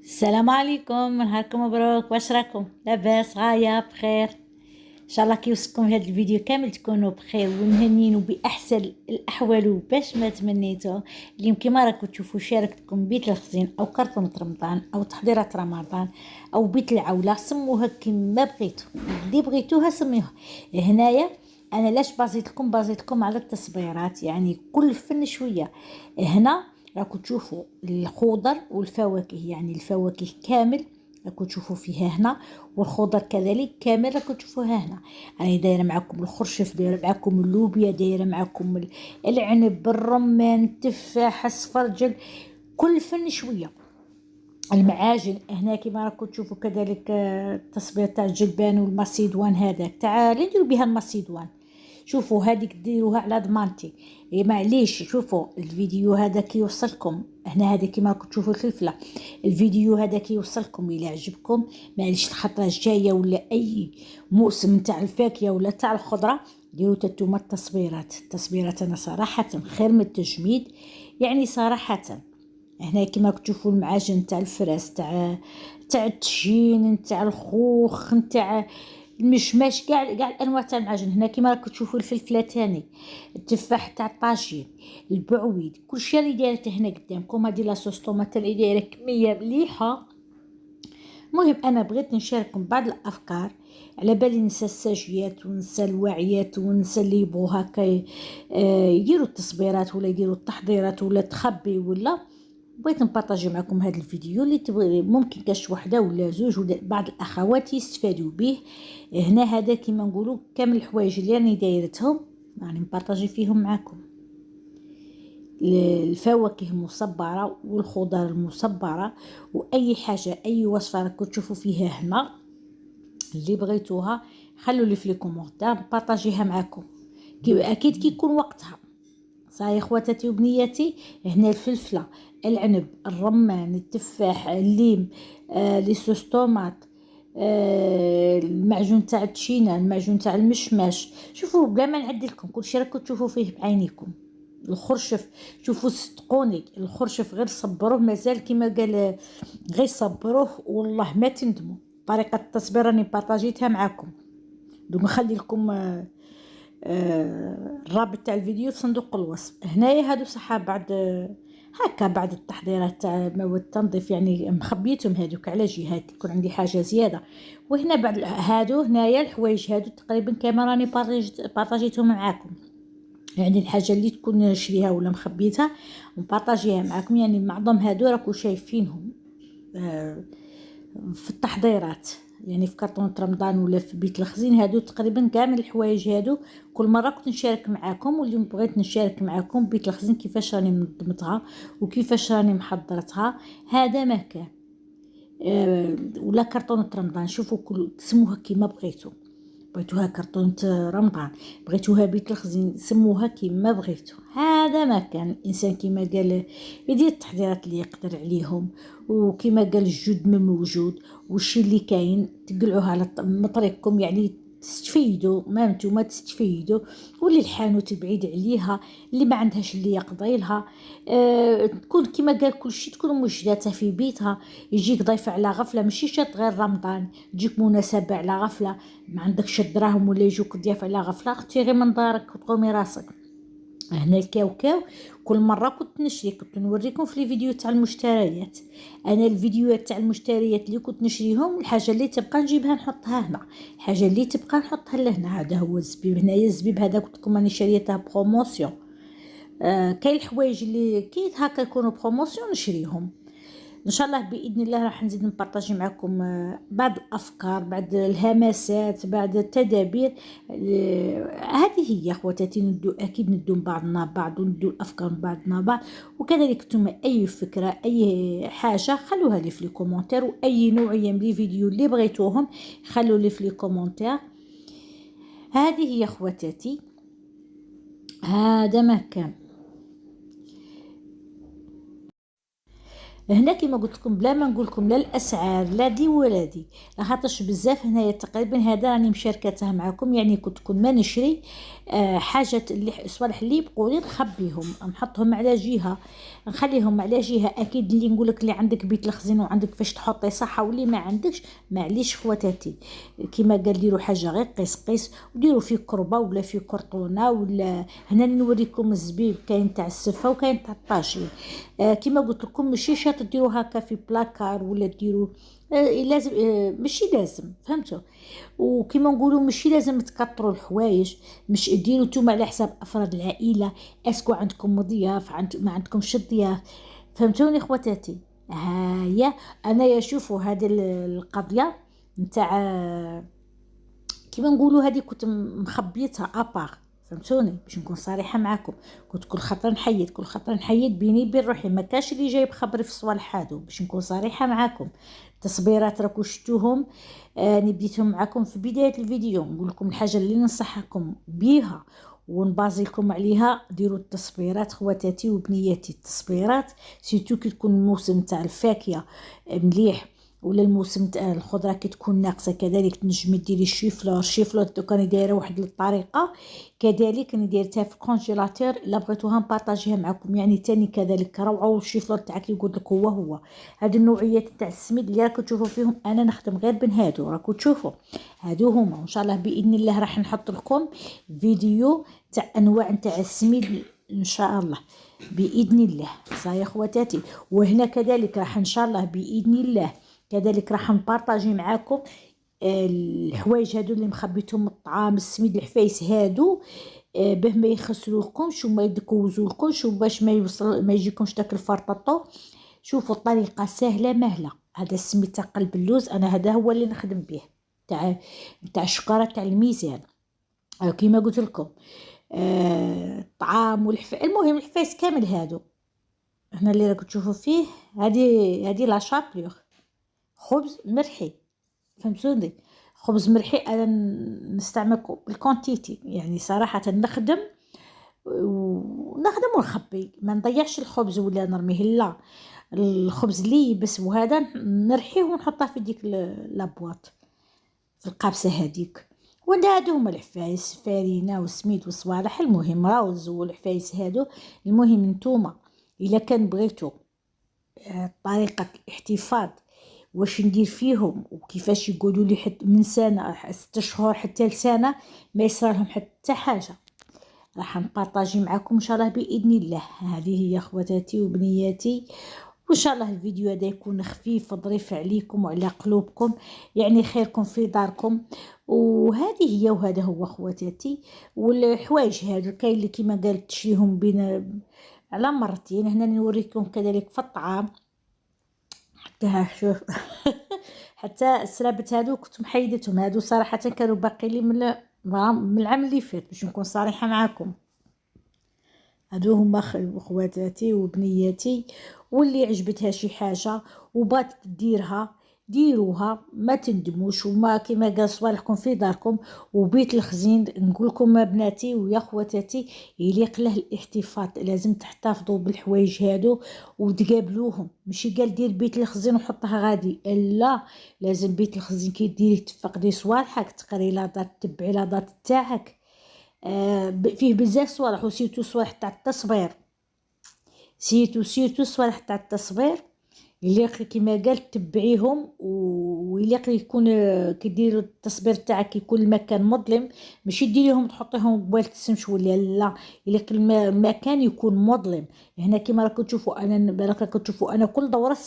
السلام عليكم، نهاركم مبروك. واش راكم لاباس؟ غايه بخير ان شاء الله. كيوصلكم هذا الفيديو كامل تكونوا بخير ومهنيين وباحسن الاحوال وباش ما تمنيتوا. اليوم كما راكم تشوفوا شاركتكم بيت الخزين او كرتونه رمضان او تحضيرات رمضان او بيت العوله، سموها كما بغيتوا، اللي بغيتوها سميوها. هنايا انا لاش بازيت لكم على التصبيرات، يعني كل فن شويه. هنا راكم تشوفوا الخضر والفواكه، يعني الفواكه كامل راكم تشوفوا فيها هنا، والخضر كذلك كامل راكم تشوفوها هنا. يعني دايره معكم الخرشف، دايره معكم اللوبيا، دايره معكم العنب، الرمان، التفاح، السفرجل، كل فن شويه. المعاجن هنا كما راكم تشوفوا كذلك، التصبير تاع الجلبان والماسيدوان، هذاك تاع اللي نديروا بها الماسيدوان. شوفوا هذيك ديروها على ضمانتي. معليش، شوفوا الفيديو هذا كيوصلكم هنا، هذا كيما راكم تشوفوا الفلفله. الفيديو هذا كيوصلكم الى عجبكم، معليش الخطره الجايه ولا اي موسم تاع الفاكهه ولا تاع الخضره ديروا تتوما التصبيرات انا صراحه خير من التجميد، يعني صراحه. هنا كما تشوفوا المعاجن تاع الفراس، تاع التشين، تاع الخوخ، تاع المشماش، كاع الانواع تاع المعاجن. هنا كما راكم تشوفوا الفلفله تاني، التفاح تاع الطاجين، البعويد، كلشي اللي دايرته هنا قدامكم. هذه لاصوص طوماط اللي دايره كميه مليحه. المهم انا بغيت نشارككم بعض الافكار، على بالي نسى الساجيات ونسى الواعيات ونسى اللي يبغوا هكا يديروا التصبيرات ولا يديروا التحضيرات ولا تخبي ولا. بغيت نبارطاجي معكم هذا الفيديو اللي تبغي، ممكن كاش وحده ولا زوج ولا بعض الاخوات يستفادوا به. هنا هذا كيما نقولوا كامل الحوايج اللي راني دايرتهم يعني نبارطاجي فيهم معكم. الفواكه المصبره والخضر المصبره واي حاجه، اي وصفه راكم تشوفوا فيها هنا اللي بغيتوها خلوا لي في لي كومونتير بارطاجيها معكم. اكيد كيكون وقتها. صاي خواتاتي وبنياتي، هنا الفلفله، العنب، الرمان، التفاح، الليم، لي صوص طوماط، المعجون تاع التشينا، المعجون تاع المشماش. شوفوا بلا ما نعدي لكم كلشي راكم تشوفوا فيه بعينيكم. الخرشف، شوفوا صدقوني الخرشف غير صبروه مازال كما قال، غير صبروه والله ما تندموا. طريقه التصبير راني بارطاجيتها معكم، دوك نخلي لكم الرابط تاع الفيديو في صندوق الوصف. هنايا هادو صحة بعد هكا بعد التحضيرات تاع مواد التنظيف، يعني مخبيتهم هادوك على جهات يكون عندي حاجه زياده. وهنا بعد هادو هنايا الحوايج هادو تقريبا كما راني بارطاجيتهم معاكم، يعني الحاجه اللي تكون نشريها ولا مخبيتها ونبارطاجيها معاكم. يعني معظم هادو راكم شايفينهم في التحضيرات، يعني في كرتونة رمضان ولا في بيت الخزين. هادو تقريبا كاع من الحوايج هادو كل مره كنت نشارك معاكم، واليوم بغيت نشارك معاكم بيت الخزين كيفاش راني منظمتها وكيفاش راني محضرتها. هذا ما كان ولا كرتونة رمضان، شوفوا كل سموها كيما بغيتو. بغيتوها كرتونة رمضان، بغيتوها بيت الخزين، سموها كيما بغيتو. هذا ما كان الانسان كيما قال يدير التحضيرات اللي يقدر عليهم، وكيما قال الجود من موجود، والشي اللي كاين تقلعوه على مطريقكم، يعني تستفيدوا ما نتوما تستفيدوا. واللي الحانوت بعيد عليها، اللي ما عندهاش اللي يقضي لها، تكون كيما قال كلشي تكون موجداتها في بيتها. يجيك ضيف على غفله، ماشي شرط غير رمضان، تجيك مناسبه على غفله ما عندكش الدراهم ولا يجوك ضياف على غفله، اختي غير من دارك وتقومي راسك. هنا الكاوكاو كل مره كنت نشري، كنت نوريكم في الفيديو تاع المشتريات. انا الفيديوهات تاع المشتريات اللي كنت نشريهم، الحاجه اللي تبقى نجيبها نحطها هنا، الحاجه اللي تبقى نحطها لهنا. هذا هو الزبيب. هنايا الزبيب هذا قلت لكم راني شريته بروموسيون. كاين الحوايج اللي كي هكا يكونوا بروموسيون نشريهم. ان شاء الله باذن الله راح نزيد نبارطاجي معكم بعض الافكار، بعض الهمسات، بعض التدابير. هذه هي اخواتاتي، ندو اكيد ندو بعضنا بعض وندو الافكار بعضنا بعض. وكذلك نتوما اي فكره اي حاجه خلوها لي في لي كومونتير، واي نوعيه من لي فيديو اللي بغيتوهم خلوا لي في لي كومونتير. هذه هي اخواتاتي، هذا ما كان. هنا كما قلت لكم بلا ما نقول لكم لا الاسعار لا دي ولا دي، لاخاطرش بزاف هنايا تقريبا هذا راني مشاركته معكم، يعني كل ما نشري حاجه اللي صوالح اللي يبقوا لي نخبيهم نحطهم على جهه، نخليهم على جهه. اكيد اللي نقول لك اللي عندك بيت الخزين وعندك فاش تحطي صحه واللي ما عندكش معليش خواتاتي، كما قال ديروا حاجه غير قيس قيس وديروا في كربه ولا في كرطونه ولا. هنا نوريكم الزبيب كاين تاع السفه وكاين تاع الطاجين. كما قلت لكم ماشي شرط ديروا هكا في بلاكار ولا ديروا لازم ماشي لازم فهمتوا. وكما نقولوا ماشي لازم تكثروا الحوايج، مش ديروا نتوما على حساب افراد العائله. اسكو عندكم ضياف ما عندكمش ضياف، فهمتوني خواتاتي. هيا انا يشوفوا هذه القضيه نتاع كيما نقولوا هذه كنت مخبيتها ابار، فهمتوني باش نكون صريحه معكم. كنت كل خطره نحيد كل خطره نحيد بيني بين روحي، ما كاش اللي جايب خبري في الصوالح هادو باش نكون صريحه معكم. التصبيرات راكو شفتوهم، بديتهم معكم في بدايه الفيديو. نقول لكم الحاجه اللي ننصحكم بيها ونبازي لكم عليها، ديروا التصبيرات خواتاتي وبنياتي. التصبيرات سيتو كي تكون الموسم تاع الفاكهه مليح ولا الموسم تاع الخضره كي تكون ناقصه، كذلك تنجمي ديري الشيفلور دوكا راني دايره واحد الطريقه كذلك راني دايرتها في الكونجيلاتور، الا بغيتوها نبارطاجيها معكم يعني تاني كذلك روعه. والشيفلور تاعك يقول لك هو هاد النوعيات تاع السميد اللي راكم تشوفوا فيهم، انا نخدم غير بين هادو راكم تشوفوا هادو هما. وان شاء الله باذن الله راح نحط لكم فيديو تاع انواع تاع السميد ان شاء الله باذن الله. صايا خواتاتي، وهنا كذلك راح ان شاء الله باذن الله كذلك راح نبارطاجي معاكم الحوايج هادو اللي مخبيتهم، الطعام السميد الحفايس هادو، به ما يخسروكمش وما يدكوزولكمش وباش ما يجيكمش داك الفرطاطو. شوفوا الطريقه سهله مهله. هذا السميد تاع قلب اللوز انا هذا هو اللي نخدم به، تاع الشكاره تاع الميزان. كيما قلت لكم الطعام المهم الحفايس كامل هادو هنا اللي راكم تشوفوا فيه. هذه لا شابلور خبز مرحي، فهمتوني. خبز مرحي انا نستعمل بالكونتيتي، يعني صراحه نخدم ونخبي، ما نضيعش الخبز ولا نرميه، لا الخبز اللي يبس وهذا نرحيه ونحطه في ديك لابواط في القابسه هذيك. هادو هما الحفايس فارينه وسميد وصوالح. المهم راوز والحفايس هادو. المهم نتوما الا كان بغيتو طريقه الاحتفاظ واش ندير فيهم وكيفاش يقولوا لي حتى من سنه 6 شهور حتى لسنه ما يصرالهم حتى حاجه، راح نبارطاجي معكم ان شاء الله باذن الله. هذه هي خواتاتي وبنياتي، وان شاء الله الفيديو هذا يكون خفيف ظريف عليكم وعلى قلوبكم، يعني خيركم في داركم. وهذه هي وهذا هو خواتاتي. والحوايج هادو كاين اللي كيما قالت تشريهم بين على مرتين. هنا نوريكم كذلك في الطعام حتى شوف حتى السرابت هادو كنت محيدتهم، هادو صراحه كانوا باقي لي من العام اللي فات باش نكون صريحه معكم. هادو هما خواتاتي وبنياتي، واللي عجبتها شي حاجه وبات ديرها ديروها ما تندموش. وما كما قال صوالحكم في داركم وبيت الخزين. نقول لكم بناتي ويا خواتاتي يليق له الاحتفاظ، لازم تحتفظوا بالحوايج هادو وتقابلوهم. ماشي قال دير بيت الخزين وحطها غادي، لا لازم بيت الخزين كي ديري تفقدي صوالحك، تقري لا دات، تبعي لا دات تاعك. فيه بزاف صوالح وسيرتو صوالح تاع التصبير، سيرتو صوالح تاع التصبير يليق كيما قال تبعيهم. ويليق يكون كي ديروا التصبير تاعك يكون المكان مظلم، ماشي ديريهم تحطيهم بوالت السمش ولا لا، يليق المكان يكون مظلم. هنا كيما راكم تشوفوا انا كل دوره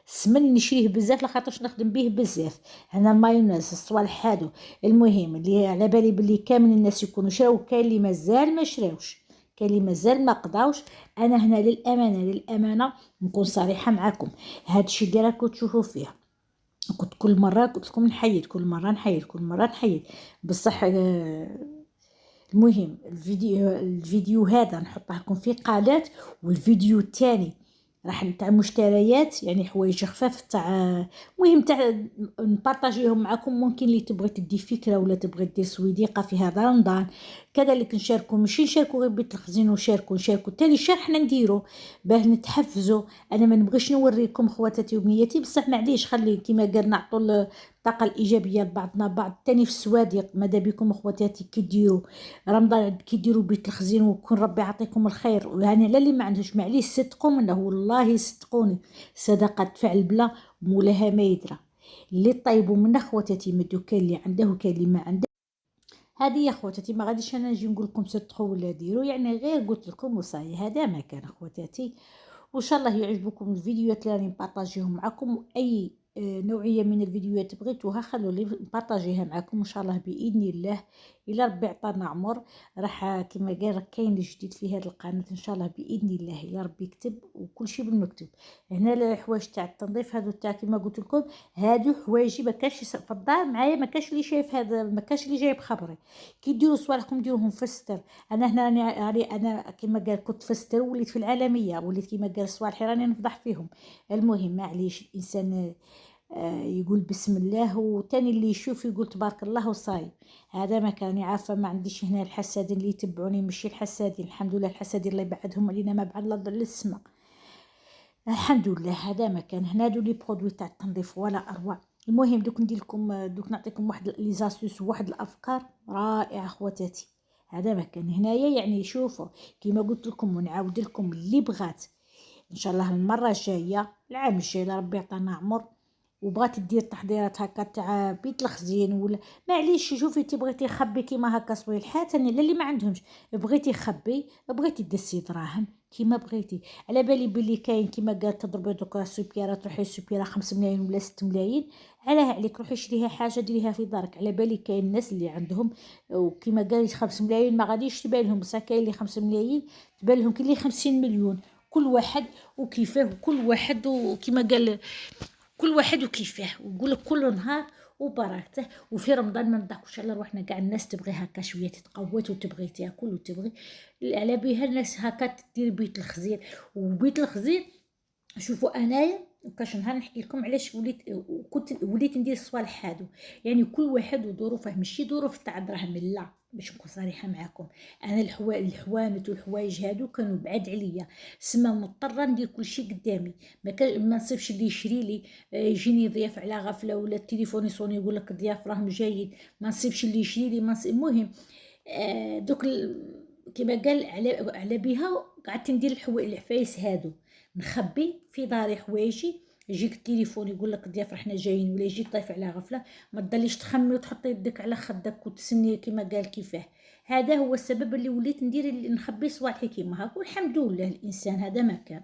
السمن نشريه بزاف لخاطرش نخدم به بزاف. هنا المايونيز الصوالح هادو المهم اللي على بالي بلي كامل الناس يكونوا شراو، كاين اللي مازال ما شراوش، كاين اللي مازال ما قداوش. انا هنا للامانه نكون صريحه معكم، هذا الشيء اللي راكم تشوفوا فيه كنت كل مره قلت لكم نحيد، كل مره نحيد بصح. المهم الفيديو هذا نحطه لكم في قناه، والفيديو الثاني راح نتاع مشتريات يعني حوايج خفاف تاع مهم تاع نبارطاجيهم معكم. ممكن اللي تبغي تدي فكره ولا تبغي دير سويديقه في هذا رمضان كذلك نشاركوا، ماشي نشاركوا غير بيت الخزين ونشاركوا تاني الشهر حنا نديرو باه نتحفزوا. انا ما نبغيش نوريكم خواتاتي وبنياتي، بصح معليش خلي كيما قال نعطوا الطاقه الايجابيه لبعضنا بعض. تاني في السوادق ماذا بكم خواتاتي كي ديروا رمضان، كي ديروا بيت الخزين، ويكون ربي يعطيكم الخير. يعني لا اللي ما عندهش معليش صدقوا منه، والله صدقوني صدقه تفعل بلا مولاها ما يدرى. اللي طيبوا منه خواتاتي مدو، كاين اللي عنده وكاين اللي ما عنده. هذه يا خواتاتي ما غاديش انا نجي نقول لكم صدقوا ولا ديروا، يعني غير قلت لكم وصاي هذا ما كان خواتاتي. وان شاء الله يعجبكم الفيديوهات اللي راني نبارطاجيهم معكم، واي نوعيه من الفيديوهات بغيتوها خلوا لي نبارطاجيها معكم ان شاء الله باذن الله. الا ربي عطانا عمر راح كما قال كاين جديد في هذه القناه ان شاء الله باذن الله، الا ربي يكتب وكل شيء بالمكتوب. هنا الحوايج تاع التنظيف هادو تاع كما قلت لكم، هادو حوايجي ما كاش في الدار معايا، ما كاش اللي شايف هذا، ما كاش اللي جايب خبري. كي ديروا صوالحكم ديروهم في الستر. انا هنا راني انا كما قال كنت في الستر وليت في العالميه، وليت كما قال صوالحي راني نفضح فيهم. المهم معليش الانسان يقول بسم الله، وتاني اللي يشوف يقول تبارك الله وصاي. هذا ما كان عارفه، ما عنديش هنا الحسادين اللي يتبعوني، ماشي الحسادين الحمد لله، الحسادين الله يبعدهم علينا ما بعد الارض للسماء الحمد لله. هذا ما كان هنا دو لي برودوي تاع التنظيف ولا اروع. المهم دوك ندير لكم دوك نعطيكم واحد لي زاستوس وواحد الافكار رائعه خواتاتي. هذا ما كان هنايا، يعني شوفوا كيما قلت لكم ونعاود لكم اللي بغات ان شاء الله المره الجايه العام الجاي ربي يعطينا عمر وبغات دير تحضيرات هكا تاع بيت الخزين ولا معليش. شوفي تي بغيتي خبي كيما هكا صويلحات، انا اللي ما عندهمش بغيتي خبي، بغيتي دسي دراهم كيما بغيتي. على بالي بلي كاين كيما قال تضربي دوكا سوبيره، تروحي سوبيره 5 ملايين ولا 6 ملايين، علاه عليك روحي شريها حاجه ديريها في دارك. على بالي كاين الناس اللي عندهم وكيما قال 5 ملايين ما غاديش تبان لهم، بصح كاين اللي 5 ملايين تبان لهم، كاين اللي 50 مليون. كل واحد وكيفاه، وكل واحد وكيما قال كل واحد وكيفاه، ويقول لك كل نهار وبركته. وفي رمضان ما نضحكوش على روحنا، كاع الناس تبغي هكا شويه تتقوت وتبغي تاكل وتبغي، على بها الناس هكا تدير بيت الخزير. وبيت الخزير شوفوا انايا كاش نهار نحكي لكم علاش وليت ندير الصوالح هادو. يعني كل واحد وظروفه، ماشي ظروف تاع دراهم لا، باش نكون صريحه معكم. انا الحوانت والحوايج هادو كانوا بعاد عليا، سما مضطره ندير كل شيء قدامي. ما نصيبش اللي يشري لي يجيني ضياف على غفله، ولا التليفون يصوني يقول لك ضياف راهم جايين، ما نصيبش اللي يشري لي المهم دوك كما قال على بها قعدت ندير الحفايس هادو، نخبي في داري حوايجي. يجيك التليفون يقول لك ضياف رحنا جايين، ولا يجيك ضيف على غفله، ما تضليش تخمي وتحطي يدك على خدك وتسني كما قال كيفاه. هذا هو السبب اللي وليت ندير اللي نخبي صوالحي كيما هاك، والحمد لله الانسان هذا ما كان.